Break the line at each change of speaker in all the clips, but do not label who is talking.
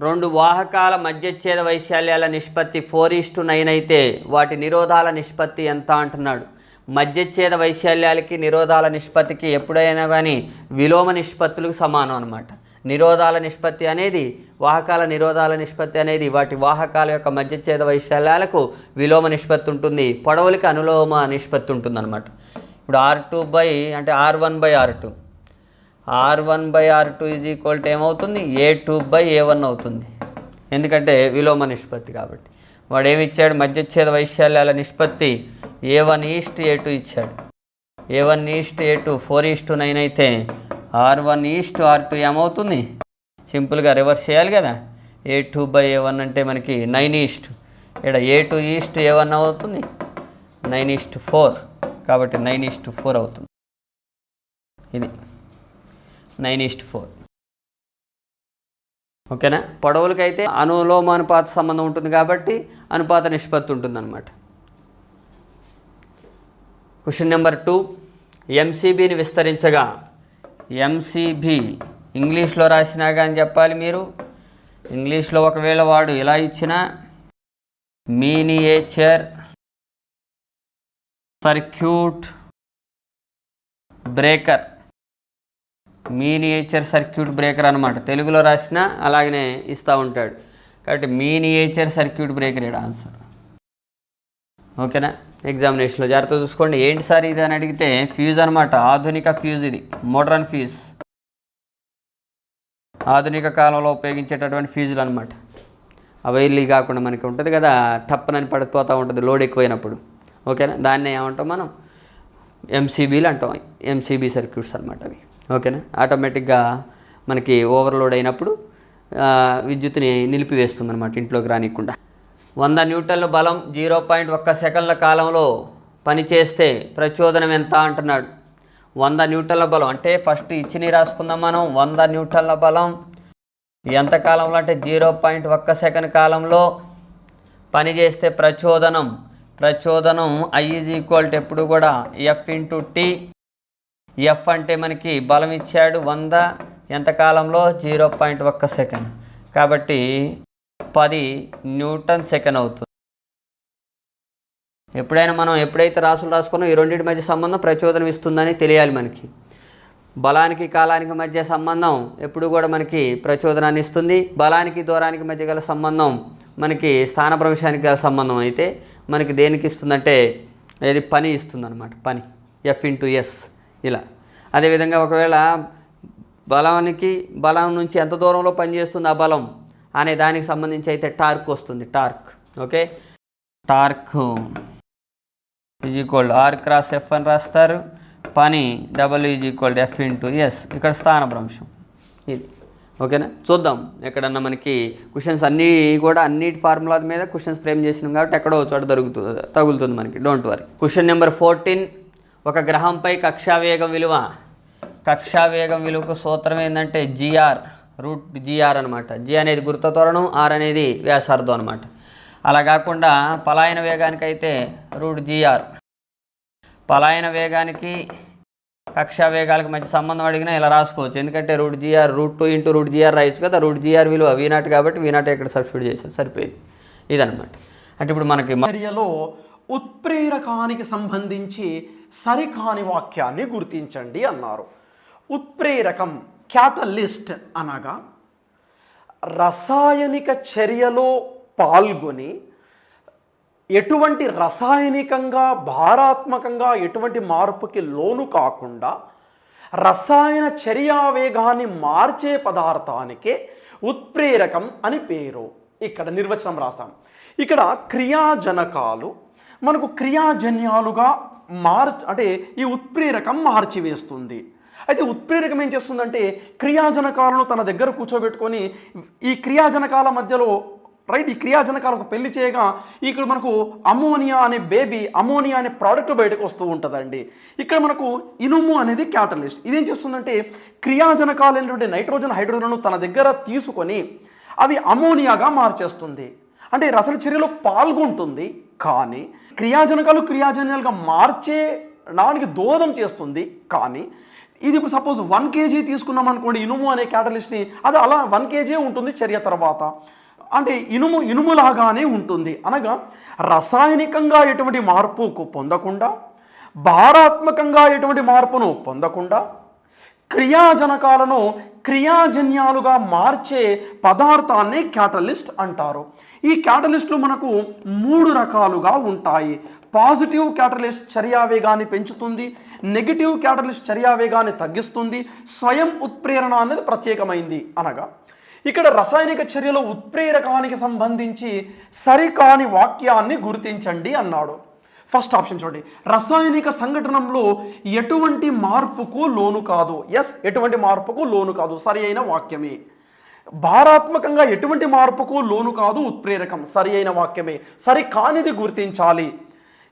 రెండు వాహకాల మధ్యచ్ఛేద వైశాల్యాల నిష్పత్తి 4:9 అయితే వాటి నిరోధాల నిష్పత్తి ఎంత అంటున్నాడు. మధ్యచ్ఛేద వైశాల్యాలకి నిరోధాల నిష్పత్తికి ఎప్పుడైనా కానీ విలోమ నిష్పత్తులకు సమానం అన్నమాట. నిరోధాల నిష్పత్తి అనేది వాహకాల నిరోధాల నిష్పత్తి అనేది వాటి వాహకాల యొక్క మధ్యచ్ఛేద వైశాల్యాలకు విలోమ నిష్పత్తి ఉంటుంది, పొడవులకి అనులోమ నిష్పత్తి ఉంటుంది అనమాట. ఇప్పుడు R2 అంటే R1/R2 R1/R2 is equal to ఏమవుతుంది, A2/A1 అవుతుంది. ఎందుకంటే విలోమ నిష్పత్తి కాబట్టి. వాడు ఏమి ఇచ్చాడు, మధ్యచ్ఛేద వైశాల్యాల నిష్పత్తి A1:A2 ఇచ్చాడు. A1:A2 4:9 అయితే R1:R2 ఏమవుతుంది, సింపుల్గా రివర్స్ చేయాలి కదా. A2/A1 అంటే మనకి 9:, ఇక్కడ A2:A1 అవుతుంది 9:4, కాబట్టి 9:4 అవుతుంది. ఇది 9:4. ఓకేనా. పొడవులకైతే అనులోమానుపాత సంబంధం ఉంటుంది కాబట్టి అనుపాత నిష్పత్తి ఉంటుంది అన్నమాట. Question number 2, ఎంసీబీని విస్తరించగా. ఎంసీబీ ఇంగ్లీష్లో రాసినా కానీ చెప్పాలి మీరు. ఇంగ్లీష్లో ఒకవేళ వాడు ఇలా ఇచ్చినా miniature circuit breaker, miniature circuit breaker అనమాట. తెలుగులో రాసినా అలాగనే ఇస్తూ ఉంటాడు. కాబట్టి మినియేచర్ సర్క్యూట్ బ్రేకర్ ఇక్కడ ఆన్సర్. ఓకేనా. ఎగ్జామినేషన్లో జాగ్రత్త చూసుకోండి. ఏంటి సార్ ఇది అని అడిగితే ఫ్యూజ్ అనమాట. ఆధునిక ఫ్యూజ్, ఇది మోడర్న్ ఫ్యూజ్, ఆధునిక కాలంలో ఉపయోగించేటటువంటి ఫ్యూజులు అనమాట. అవైలీ కాకుండా మనకి ఉంటుంది కదా, టప్పనని పడిపోతూ ఉంటుంది లోడ్ ఎక్కువైనప్పుడు. ఓకేనా. దాన్ని ఏమంటాం మనం, ఎంసీబీలు అంటాం. ఎంసీబీ సర్క్యూట్స్ అనమాట అవి. ఓకేనా. ఆటోమేటిక్గా మనకి ఓవర్లోడ్ అయినప్పుడు విద్యుత్తుని నిలిపివేస్తుంది అనమాట, ఇంట్లోకి రానికుండా. 100 న్యూటన్ల బలం 0.1 సెకండ్ల కాలంలో పనిచేస్తే ప్రచోదనం ఎంత అంటున్నాడు. 100 న్యూటన్ల బలం అంటే ఫస్ట్ ఇచ్చిని రాసుకుందాం మనం. 100 న్యూటన్ల బలం ఎంత కాలంలో అంటే 0.1 సెకండ్ కాలంలో పనిచేస్తే ప్రచోదనం I ఈజ్ ఈక్వల్ టు ఎప్పుడు కూడా F/T. F అంటే మనకి బలం ఇచ్చాడు 100, ఎంత కాలంలో 0.1 సెకండ్, కాబట్టి 10 న్యూటన్ సెకండ్ అవుతుంది. ఎప్పుడైనా మనం ఎప్పుడైతే రాసుకున్నామో ఈ రెండింటి మధ్య సంబంధం ప్రచోదనం ఇస్తుందని తెలియాలి మనకి. బలానికి కాలానికి మధ్య సంబంధం ఎప్పుడు కూడా మనకి ప్రచోదనాన్ని ఇస్తుంది. బలానికి దూరానికి మధ్య గల సంబంధం మనకి స్థానభ్రంశానికి గల సంబంధం అయితే మనకి దేనికి ఇస్తుందంటే ఏది పని ఇస్తుంది అనమాట. పని F/S ఇలా. అదేవిధంగా ఒకవేళ బలం నుంచి ఎంత దూరంలో పనిచేస్తుంది ఆ బలం అనే దానికి సంబంధించి అయితే టార్క్ వస్తుంది. Torque okay. Torque is equal R×F అని రాస్తారు. పని W is equal to F/S. ఇక్కడ స్థానభ్రంశం ఇది. ఓకేనా. చూద్దాం ఎక్కడన్నా మనకి క్వశ్చన్స్ అన్నీ కూడా అన్నిటి ఫార్ములా మీద క్వశ్చన్స్ ఫ్రేమ్ చేసినాం కాబట్టి ఎక్కడో చోట తగులుతుంది మనకి. Don't worry. క్వశ్చన్ నెంబర్ 14, ఒక గ్రహంపై కక్షావేగం విలువకు సూత్రం ఏంటంటే √GR అనమాట. G అనేది గురుత్వ త్వరణం, R అనేది వ్యాసార్థం అనమాట. అలా కాకుండా పలాయన వేగానికి అయితే √GR. పలాయన వేగానికి కక్షా వేగాలకు మధ్య సంబంధం అడిగినా ఇలా రాసుకోవచ్చు. ఎందుకంటే √GR √2 × √GR రాయొచ్చు కదా. √GR విలువ V0 కాబట్టి V0 ఇక్కడ సబ్స్టిట్యూట్ చేసేది సరిపోయింది. ఇదనమాట. అంటే ఇప్పుడు మనకి
చర్యలో ఉత్ప్రేరకానికి సంబంధించి సరికాని వాక్యాన్ని గుర్తించండి అన్నారు. ఉత్ప్రేరకం క్యాటలిస్ట్ అనగా రసాయనిక చర్యలో పాల్గొని ఎటువంటి రసాయనికంగా భారాత్మకంగా ఎటువంటి మార్పుకి లోను కాకుండా రసాయన చర్యావేగాన్ని మార్చే పదార్థానికే ఉత్ప్రేరకం అని పేరు. ఇక్కడ నిర్వచనం రాసాం. ఇక్కడ క్రియాజనకాలు మనకు క్రియాజన్యాలుగా అంటే ఈ ఉత్ప్రేరకం మార్చివేస్తుంది. అయితే ఉత్ప్రేరకం ఏం చేస్తుందంటే క్రియాజనకాలను తన దగ్గర కూర్చోబెట్టుకొని ఈ క్రియాజనకాల మధ్యలో ఈ క్రియాజనకాలకు పెళ్లి చేయగా ఇక్కడ మనకు అమోనియా అనే ప్రోడక్ట్ బయటకు వస్తూ ఉంటుందండి. ఇక్కడ మనకు ఇనుము అనేది క్యాటలిస్ట్. ఇదేం చేస్తుందంటే క్రియాజనకాలు అయినటువంటి నైట్రోజన్, హైడ్రోజన్ను తన దగ్గర తీసుకొని అవి అమోనియాగా మార్చేస్తుంది. అంటే రసాయన చర్యలో పాల్గొంటుంది, కానీ క్రియాజనకాలుగా మార్చే దానికి దోహదం చేస్తుంది. కానీ ఇది ఇప్పుడు సపోజ్ 1 kg తీసుకున్నాం అనుకోండి ఇనుము అనే క్యాటలిస్ట్ని, అది అలా 1 kg ఉంటుంది చర్య తర్వాత. అంటే ఇనుములాగానే ఉంటుంది. అనగా రసాయనికంగా ఎటువంటి మార్పు పొందకుండా, భారాత్మకంగా ఎటువంటి మార్పును పొందకుండా, క్రియాజనకాలను క్రియాజన్యాలుగా మార్చే పదార్థాన్ని క్యాటలిస్ట్ అంటారు. ఈ క్యాటలిస్టులు మనకు 3 రకాలుగా ఉంటాయి. పాజిటివ్ క్యాటలిస్ట్ చర్యావేగాన్ని పెంచుతుంది, నెగిటివ్ క్యాటలిస్ట్ చర్యావేగాన్ని తగ్గిస్తుంది, స్వయం ఉత్ప్రేరణ అనేది ప్రత్యేకమైంది. అనగా ఇక్కడ రసాయనిక చర్యలో ఉత్ప్రేరకానికి సంబంధించి సరికాని వాక్యాన్ని గుర్తించండి అన్నాడు. ఫస్ట్ ఆప్షన్ చూడండి, రసాయనిక సంఘటనలో ఎటువంటి మార్పుకు లోను కాదు. ఎస్, ఎటువంటి మార్పుకు లోను కాదు, సరి అయిన వాక్యమే. భారాత్మకంగా ఎటువంటి మార్పుకు లోను కాదు, ఉత్ప్రేరకం, సరి అయిన వాక్యమే. సరి కానిది గుర్తించాలి.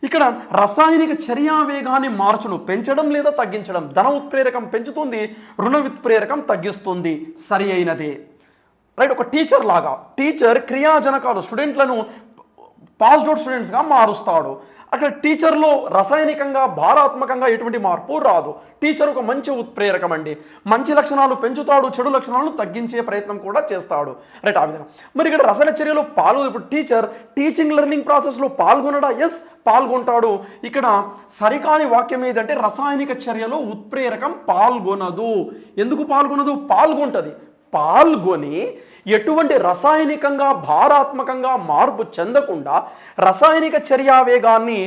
ఇక్కడ రసాయనిక చర్యావేగాన్ని మార్చును, పెంచడం లేదా తగ్గించడం. ధన ఉత్ప్రేరకం పెంచుతుంది, రుణ ఉత్ప్రేరకం తగ్గిస్తుంది, సరి అయినదే. రైట్. ఒక టీచర్ లాగా, టీచర్ క్రియాజనకాలు స్టూడెంట్లను పాస్డ్ అవుట్ స్టూడెంట్స్గా మారుస్తాడు. అక్కడ టీచర్లో రసాయనికంగా భారాత్మకంగా ఎటువంటి మార్పు రాదు. టీచర్ ఒక మంచి ఉత్ప్రేరకం అండి. మంచి లక్షణాలు పెంచుతాడు, చెడు లక్షణాలను తగ్గించే ప్రయత్నం కూడా చేస్తాడు. రైట్. ఆ విధంగా మరి ఇక్కడ రసాయన చర్యలో ఇప్పుడు టీచర్ టీచింగ్ లెర్నింగ్ ప్రాసెస్లో పాల్గొనడా? ఎస్, పాల్గొంటాడు. ఇక్కడ సరికాని వాక్యం ఏదంటే రసాయనిక చర్యలో ఉత్ప్రేరకం పాల్గొనదు. ఎందుకు పాల్గొనదు? పాల్గొంటుంది. పాల్గొని ఎటువంటి రసాయనికంగా భారాత్మకంగా మార్పు చెందకుండా రసాయనిక చర్యావేగాన్ని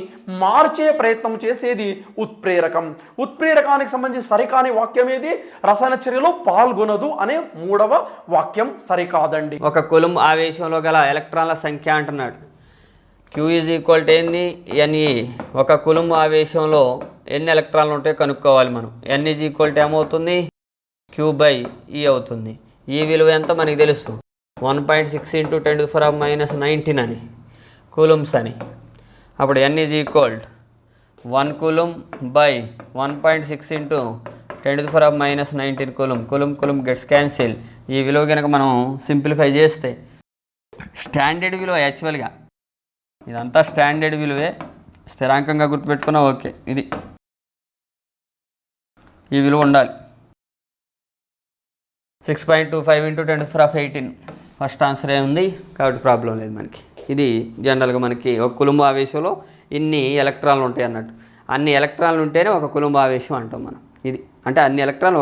మార్చే ప్రయత్నం చేసేది ఉత్ప్రేరకం. ఉత్ప్రేరకానికి సంబంధించి సరికాని వాక్యం ఏది? రసాయన చర్యలో పాల్గొనదు అనే 3వ వాక్యం సరికాదండి.
ఒక కూలంబ్ ఆవేశంలో గల ఎలక్ట్రాన్ల సంఖ్య అంటున్నాడు. Q = ఏంది? Ne. ఒక కూలంబ్ ఆవేశంలో ఎన్ని ఎలక్ట్రాన్లు ఉంటాయో కనుక్కోవాలి మనం. N = ఏమవుతుంది? Q/E అవుతుంది. ఈ విలువ ఎంత మనకి తెలుసు, 1.6 × 10⁻⁻19 అని కూలంబ్స్ అని. అప్పుడు N = 1 కూలంబ్/1.6 × 10⁻⁻19 coulomb. Coulomb gets cancel. ఈ విలువ కనుక మనం సింప్లిఫై చేస్తే స్టాండర్డ్ విలువ, యాక్చువల్గా ఇదంతా స్టాండర్డ్ విలువే, స్థిరాంకంగా గుర్తుపెట్టుకున్నా ఓకే. ఇది ఈ విలువ ఉండాలి. 6.25 × 10⁻18 ఫస్ట్ ఆన్సర్ ఉంది కాబట్టి ప్రాబ్లం లేదు మనకి. ఇది జనరల్గా మనకి ఒక కూలంబ్ ఆవేశంలో ఇన్ని ఎలక్ట్రాన్లు ఉంటాయి అన్నట్టు. అన్ని ఎలక్ట్రాన్లు ఉంటేనే ఒక కూలంబ్ ఆవేశం అంటాం మనం. ఇది అంటే అన్ని ఎలక్ట్రాన్లు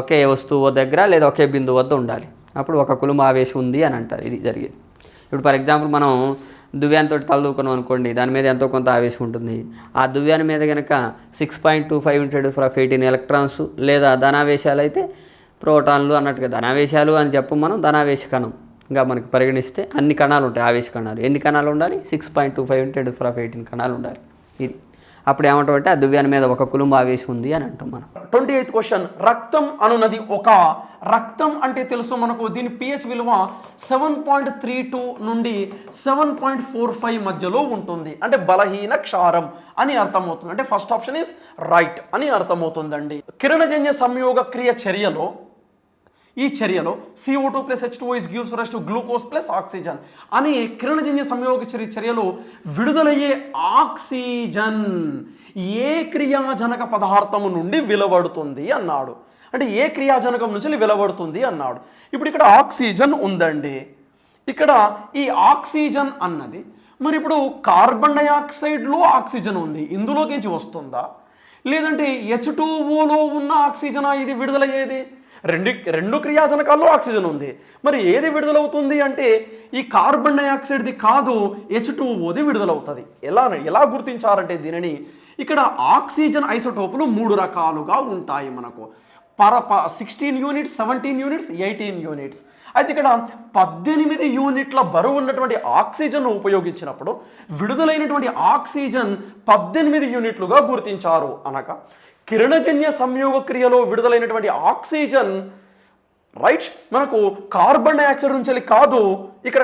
ఒకే వస్తువు దగ్గర లేదా ఒకే బిందువు వద్ద ఉండాలి, అప్పుడు ఒక కూలంబ్ ఆవేశం ఉంది అని అంటారు. ఇది జరిగేది. ఇప్పుడు ఫర్ ఎగ్జాంపుల్ మనం దువ్యానితో తలదూకున్నాం అనుకోండి, దాని మీద ఎంతో కొంత ఆవేశం ఉంటుంది. ఆ దువ్యాని మీద కనుక 6.25 × 10⁻18 ఎలక్ట్రాన్స్ లేదా ధనావేశాలు అయితే ప్రోటాన్లు అన్నట్టుగా ధనావేశాలు అని చెప్పు మనం. ధనావేశ కణంగా మనకి పరిగణిస్తే అన్ని కణాలు ఉంటాయి. ఆవేశ కణాలు ఎన్ని కణాలు ఉండాలి? 6.25 × 10⁻18 కణాలు ఉండాలి. ఇది అప్పుడు ఏమంటామంటే ఆ దువ్యాని మీద ఒక కూలంబ్ ఆవేశం ఉంది అని అంటాం మనం.
28th క్వశ్చన్, రక్తం అనున్నది ఒక రక్తం అంటే తెలుసు మనకు. దీని pH విలువ 7.32 నుండి 7.45 మధ్యలో ఉంటుంది. అంటే బలహీన క్షారం అని అర్థమవుతుంది. అంటే ఫస్ట్ ఆప్షన్ ఈస్ రైట్ అని అర్థమవుతుందండి. కిరణజన్య సంయోగ క్రియ చర్యలో ఈ చర్యలో CO2 + H2O gives rise to glucose + oxygen అని కిరణజన్య సంయోగ చర్యలో విడుదలయ్యే ఆక్సిజన్ ఏ క్రియాజనక పదార్థము నుండి వెలువడుతుంది అన్నాడు. అంటే ఏ క్రియాజనకం నుంచి వెలువడుతుంది అన్నాడు. ఇప్పుడు ఇక్కడ ఆక్సిజన్ ఉందండి. ఇక్కడ ఈ ఆక్సిజన్ అన్నది మరి ఇప్పుడు కార్బన్ డయాక్సైడ్లో ఆక్సిజన్ ఉంది, ఇందులోకించి వస్తుందా? లేదంటే H2Oలో ఉన్న ఆక్సిజనా ఇది విడుదలయ్యేది? రెండు క్రియాజనకాల్లో ఆక్సిజన్ ఉంది. మరి ఏది విడుదలవుతుంది అంటే ఈ కార్బన్ డయాక్సైడ్ది కాదు, H2Oది విడుదలవుతుంది. ఎలా గుర్తించారంటే దీనిని, ఇక్కడ ఆక్సిజన్ ఐసోటోపులు 3 రకాలుగా ఉంటాయి మనకు. 16 యూనిట్స్, 17 యూనిట్స్, 18 యూనిట్స్. అయితే ఇక్కడ 18 యూనిట్ల బరువు ఉన్నటువంటి ఆక్సిజన్ ఉపయోగించినప్పుడు విడుదలైనటువంటి ఆక్సిజన్ 18 యూనిట్లుగా గుర్తించారు. అనగా కిరణజన్య సంయోగ క్రియలో విడుదలైనటువంటి ఆక్సిజన్ రైట్ మనకు కార్బన్ డయాక్సైడ్ నుంచి కాదు. ఇక్కడ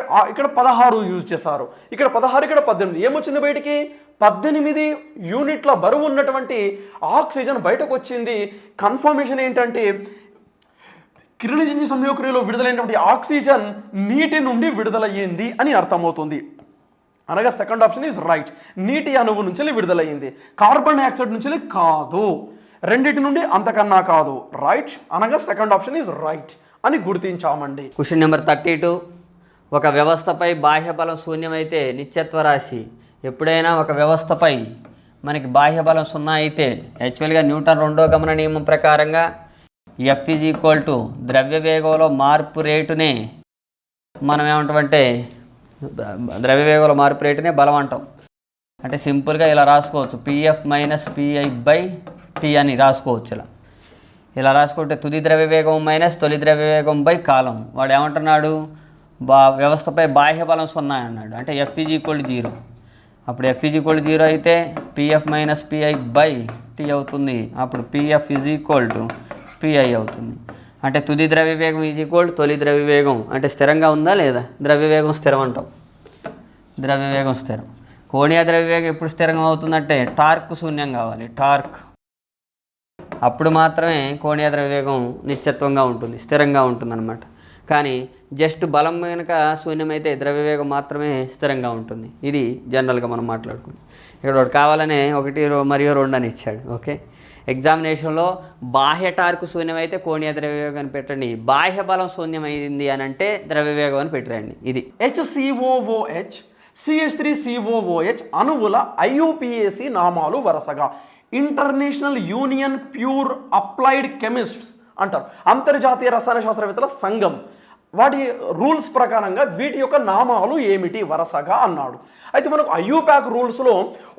16 యూజ్ చేశారు, ఇక్కడ 16, ఇక్కడ 18. ఏమొచ్చింది బయటికి? 18 యూనిట్ల బరువు ఉన్నటువంటి ఆక్సిజన్ బయటకు వచ్చింది. కన్ఫర్మేషన్ ఏంటంటే కిరణజన్య సంయోగ క్రియలో విడుదలైనటువంటి ఆక్సిజన్ నీటి నుండి విడుదలయ్యింది అని అర్థమవుతుంది. అనగా సెకండ్ ఆప్షన్ ఈజ్ రైట్. నీటి అణువు నుంచి విడుదలయ్యింది, కార్బన్ డైఆక్సైడ్ నుంచి కాదు. రెండింటి నుండి అంతకన్నా కాదు, రైట్ అనగా సెకండ్ ఆప్షన్ ఈజ్ రైట్ అని గుర్తించామండి.
Question number 32. ఒక వ్యవస్థపై బాహ్య బలం శూన్యమైతే నిత్యత్వ రాశి. ఎప్పుడైనా ఒక వ్యవస్థపై మనకి బాహ్య బలం 0 అయితే యాక్చువల్గా న్యూటన్ రెండో గమన నియమం ప్రకారంగా F = ద్రవ్య వేగంలో మార్పు రేటునే మనం ఏమంటామంటే ద్రవ్య వేగంలో మార్పు రేటునే బలం అంటాం. అంటే సింపుల్గా ఇలా రాసుకోవచ్చు, PF - PI/T అని రాసుకోవచ్చు. ఇలా రాసుకుంటే తుది ద్రవ్య వేగం మైనస్ తొలి ద్రవ్య వేగం బై కాలం. వాడు ఏమంటున్నాడు, వ్యవస్థపై బాహ్య బలం 0 అన్నాడు. అంటే F = 0. అప్పుడు F = 0 అయితే PF - PI/T అవుతుంది. అప్పుడు PF = PI అవుతుంది. అంటే తుది ద్రవ్య వేగం తొలి ద్రవ్య వేగం. అంటే స్థిరంగా ఉందా లేదా? ద్రవ్య వేగం స్థిరం అంటాం. ద్రవ్య వేగం స్థిరం. కోణీయ ద్రవ్య వేగం ఎప్పుడు స్థిరంగా అవుతుందంటే టార్క్ శూన్యం కావాలి, టార్క్. అప్పుడు మాత్రమే కోణీయ ద్రవ్య వేగం నిత్యత్వంగా ఉంటుంది, స్థిరంగా ఉంటుందన్నమాట. కానీ జస్ట్ బలం కనుక శూన్యమైతే ద్రవ్య వేగం మాత్రమే స్థిరంగా ఉంటుంది. ఇది జనరల్గా మనం మాట్లాడుకుంది. ఇక్కడ ఒకటి కావాలనే 1 మరియు 2 అని ఇచ్చాడు. ఓకే, ఎగ్జామినేషన్లో బాహ్య టార్క్ శూన్యమైతే కోణీయ ద్రవ్య వేగం అని పెట్టండి, బాహ్య బలం శూన్యమైంది అని అంటే ద్రవ్య వేగం అని పెట్టండి. ఇది
HCOOH, CH3COOH అణువుల IUPAC నామాలు వరుసగా international union pure applied chemists అంటారు, అంతర్జాతీయ రసాయన శాస్త్రవేత్తల సంఘం. వాటి రూల్స్ ప్రకారంగా వీటి యొక్క నామాలు ఏమిటి వరుసగా అన్నాడు. అయితే మనకు IUPAC రూల్స్లో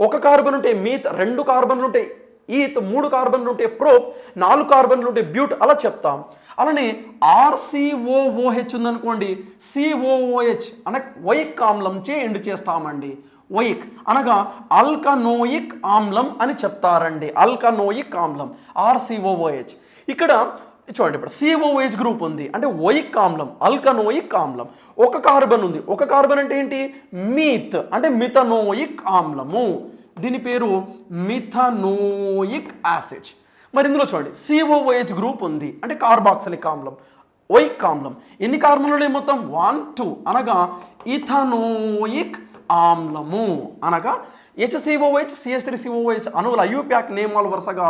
1 కార్బన్ ఉంటే మీత్, 2 కార్బన్లు ఉంటే ఈత్, 3 కార్బన్లు ఉంటే ప్రోప్, 4 కార్బన్లు ఉంటే బ్యూట్ అలా చెప్తాం. అలానే RCOOH ఉందనుకోండి, COOH అనగా వైక్ ఆమ్లంచే ఎండ్ చేస్తామండి. వైక్ అనగా ఆల్కనోయిక్ ఆమ్లం అని చెప్తారండి, ఆల్కనోయిక్ ఆమ్లం RCOOH. ఇక్కడ చూడండి, ఇప్పుడు COOH గ్రూప్ ఉంది అంటే వైక్ ఆమ్లం, ఆల్కనోయిక్ ఆమ్లం. 1 కార్బన్ ఉంది, 1 కార్బన్ అంటే ఏంటి? మీత్ అంటే మిథనోయిక్ ఆమ్లము, దీని పేరు మిథనోయిక్ యాసిడ్. మరి ఇందులో చూడండి COOH గ్రూప్ ఉంది అంటే కార్బాక్సిలిక్ ఆమ్లం, వైక్ ఆమ్లం. ఎన్ని కార్బన్లు ఉన్నాయి మొత్తం? 1, 2 అనగా ఇథనోయిక్ ఆమ్లము. అనగా HCOOH, CH3COOH అణువుల IUPAC నియమాలు వరుసగా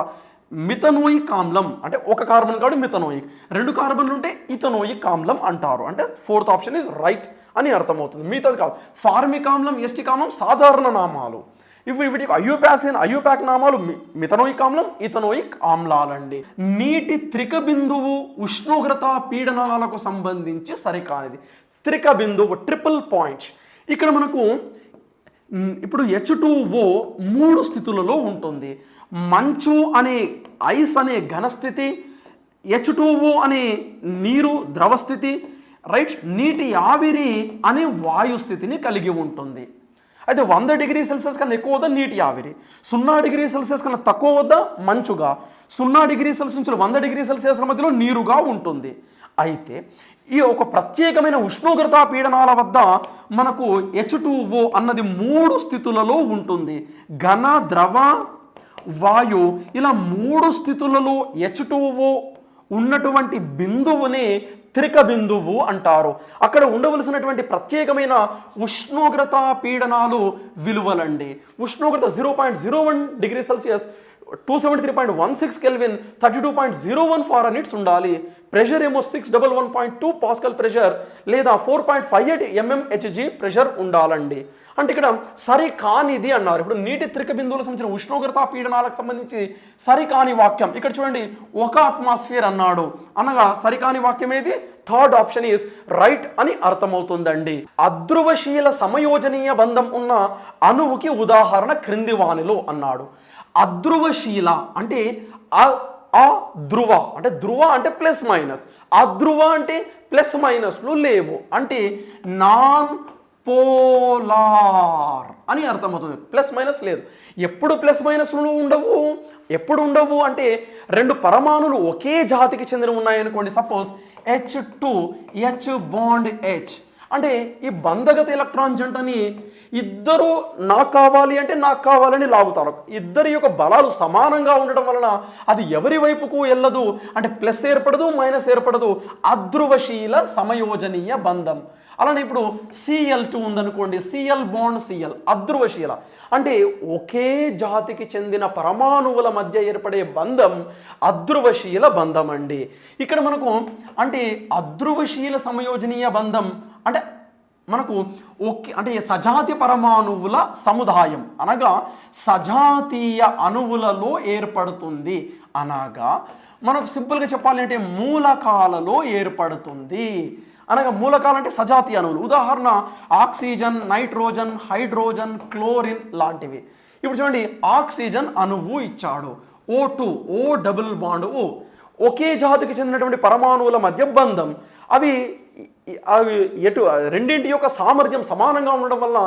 మిథనోయిక్ ఆమ్లం అంటే 1 కార్బన్ కాబట్టి మిథనోయిక్, 2 కార్బన్లు ఉంటే ఇథనోయిక్ ఆమ్లం అంటారు. అంటే 4th ఆప్షన్ ఈజ్ రైట్ అని అర్థమవుతుంది. మిగతాది కాదు. ఫార్మిక్ ఆమ్లం, ఎస్టిక్ ఆమ్లం సాధారణ నామాలు. వీటికి IUPAC నామాలు మిథనోయిక్ ఆమ్లం, ఇథనోయిక్ ఆమ్లాలండి. నీటి త్రిక బిందువు ఉష్ణోగ్రత పీడనాలకు సంబంధించి సరికానిది. త్రిక బిందువు, ట్రిపుల్ పాయింట్. ఇక్కడ మనకు ఇప్పుడు H2O 3 స్థితులలో ఉంటుంది. మంచు అనే ఐస్ అనే ఘనస్థితి, H2O అనే నీరు ద్రవస్థితి, రైట్, నీటి ఆవిరి అనే వాయుస్థితిని కలిగి ఉంటుంది. అయితే 100 డిగ్రీ సెల్సియస్ కన్నా ఎక్కువ వద్ద నీటి ఆవిరి, 0 డిగ్రీ సెల్సియస్ కన్నా తక్కువ వద్ద మంచుగా, 0 డిగ్రీ సెల్సియస్ నుంచి 100 డిగ్రీ సెల్సియస్ మధ్యలో నీరుగా ఉంటుంది. అయితే ఈ ఒక ప్రత్యేకమైన ఉష్ణోగ్రత పీడనాల వద్ద మనకు H2O అన్నది 3 స్థితులలో ఉంటుంది. ఘన, ద్రవ, వాయు ఇలా 3 స్థితులలో H2O ఉన్నటువంటి బిందువునే త్రిక బిందువు అంటారు. అక్కడ ఉండవలసినటువంటి ప్రత్యేకమైన ఉష్ణోగ్రత పీడనాలు విలువలండి. ఉష్ణోగ్రత 0.01 డిగ్రీ సెల్సియస్, 273.16 కెల్విన్, 32.01 ఫారెన్హీట్స్ ఉండాలి. ప్రెషర్ ఏమో 611.2 పాస్కల్ ప్రెషర్ లేదా 4.58 mmHg ప్రెషర్ ఉండాలండి. అంటే ఇక్కడ సరికానిది అన్నారు. ఇప్పుడు నీటి త్రిక బిందువులకు సంబంధించిన ఉష్ణోగ్రత పీడనాలకు సంబంధించి సరికాని వాక్యం ఇక్కడ చూడండి, 1 అట్మాస్ఫియర్ అన్నాడు అనగా సరికాని వాక్యం ఏది? 3rd ఆప్షన్ ఈస్ రైట్ అని అర్థమవుతుందండి. అధ్రువశీల సమయోజనీయ బంధం ఉన్న అణువుకి ఉదాహరణ క్రింది వానిలో అన్నాడు. అధ్రువశీల అంటే అధ్రువ అంటే ధ్రువ అంటే ప్లస్ మైనస్, అధ్రువ అంటే ప్లస్ మైనస్లు లేవు అంటే నాన్ పోలార్ అని అర్థమవుతుంది. ప్లస్ మైనస్ లేదు. ఎప్పుడు ప్లస్ మైనస్లు ఉండవు, ఎప్పుడు ఉండవు అంటే 2 పరమాణులు ఒకే జాతికి చెందిన ఉన్నాయనుకోండి, suppose H2 H bond H అంటే ఈ బంధగత ఎలక్ట్రాన్ జంటని ఇద్దరు నాకు కావాలి అంటే నాకు కావాలని లాగుతారు. ఇద్దరి యొక్క బలాలు సమానంగా ఉండడం వలన అది ఎవరి వైపుకు వెళ్ళదు అంటే ప్లస్ ఏర్పడదు, మైనస్ ఏర్పడదు. అధ్రువశీల సమయోజనీయ బంధం. అలానే ఇప్పుడు Cl2 ఉందనుకోండి, Cl బాండ్ Cl అధ్రువశీల, అంటే ఒకే జాతికి చెందిన పరమాణువుల మధ్య ఏర్పడే బంధం అధ్రువశీల బంధం అండి. ఇక్కడ మనకు అంటే అధ్రువశీల సమయోజనీయ బంధం అంటే మనకు ఒకే అంటే సజాతి పరమాణువుల సముదాయం అనగా సజాతీయ అణువులలో ఏర్పడుతుంది. అనగా మనకు సింపుల్గా చెప్పాలి అంటే మూలకాలలో ఏర్పడుతుంది. అనగా మూలకాలు అంటే సజాతీయ అణువులు. ఉదాహరణ ఆక్సిజన్, నైట్రోజన్, హైడ్రోజన్, క్లోరిన్ లాంటివి. ఇప్పుడు చూడండి, ఆక్సిజన్ అణువు ఇచ్చాడు, O2, O double bond O. ఒకే జాతికి చెందినటువంటి పరమాణువుల మధ్య బంధం. అవి ఎటు రెండింటి యొక్క సామర్థ్యం సమానంగా ఉండడం వల్ల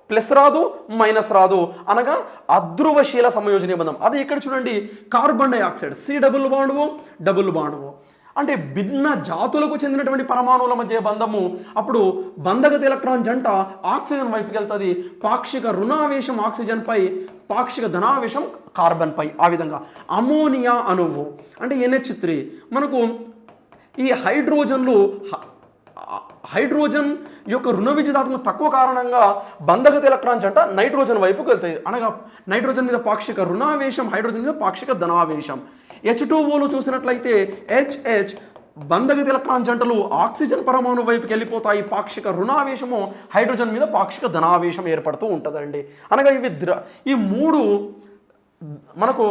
ప్లస్ రాదు, మైనస్ రాదు, అనగా అధ్రువశీల సమయోజనీయ బంధం. అది ఇక్కడ చూడండి, carbon dioxide C double bond O double bond O. అంటే భిన్న జాతులకు చెందినటువంటి పరమాణువుల మధ్య బంధము. అప్పుడు బంధగత ఎలక్ట్రాన్ జంట ఆక్సిజన్ వైపుకి వెళ్తుంది, పాక్షిక రుణావేశం ఆక్సిజన్ పై, పాక్షిక ధనావేశం కార్బన్ పై. ఆ విధంగా అమోనియా అణువు అంటే NH3 మనకు ఈ హైడ్రోజన్ యొక్క రుణ విద్యుదాత్మక తక్కువ కారణంగా బంధగత ఎలక్ట్రాన్ జంట నైట్రోజన్ వైపుకి వెళ్తాయి. అనగా నైట్రోజన్ మీద పాక్షిక రుణావేశం, హైడ్రోజన్ మీద పాక్షిక ధనావేశం. H2Oలో చూసినట్లయితే HH బంధగత ఎలక్ట్రాన్ జంటలు ఆక్సిజన్ పరమాణు వైపుకి వెళ్ళిపోతాయి, పాక్షిక రుణావేశము హైడ్రోజన్ మీద పాక్షిక ధనావేశం ఏర్పడుతూ ఉంటుందండి. అనగా ఈ మూడు మనకు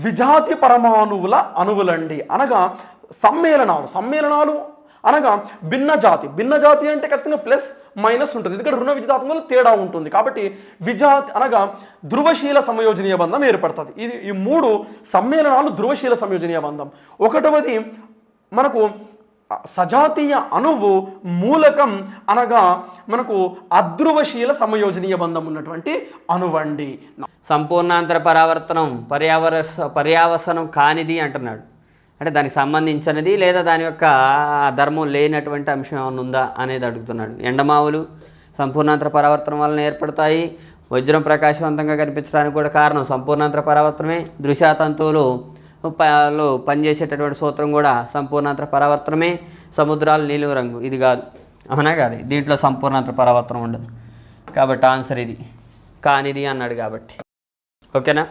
విజాతి పరమాణువుల అణువులండి. అనగా సమ్మేళనాలు అనగా భిన్న జాతి అంటే ఖచ్చితంగా ప్లస్ మైనస్ ఉంటుంది, ఎందుకంటే రుణ విజాత్మకంలో తేడా ఉంటుంది. కాబట్టి విజాతి అనగా ధ్రువశీల సమయోజనీయ బంధం ఏర్పడుతుంది. ఈ మూడు సమ్మేళనాలు ధ్రువశీల సమయోజనీయ బంధం. ఒకటవది మనకు సజాతీయ అణువు మూలకం అనగా మనకు అధ్రువశీల సమయోజనీయ బంధం ఉన్నటువంటి అణువండి.
సంపూర్ణాంతర పరావర్తనం పర్యావసనం కానిది అంటున్నాడు. అంటే దానికి సంబంధించినది లేదా దాని యొక్క ధర్మం లేనటువంటి అంశం ఏమైనా ఉందా అనేది అడుగుతున్నాడు. ఎండమావులు సంపూర్ణాంతర పరావర్తనం వలన ఏర్పడతాయి. వజ్రం ప్రకాశవంతంగా కనిపించడానికి కూడా కారణం సంపూర్ణాంతర పరావర్తనమే. దృశ్యతంతువులు పనిచేసేటటువంటి సూత్రం కూడా సంపూర్ణాంతర పరావర్తనమే. సముద్రాలు నీలిమ రంగు ఇది కాదు, అవునా కాదు, దీంట్లో సంపూర్ణాంతర పరావర్తనం ఉండదు. కాబట్టి ఆన్సర్ ఇది కానిది అన్నాడు కాబట్టి. ఓకేనా?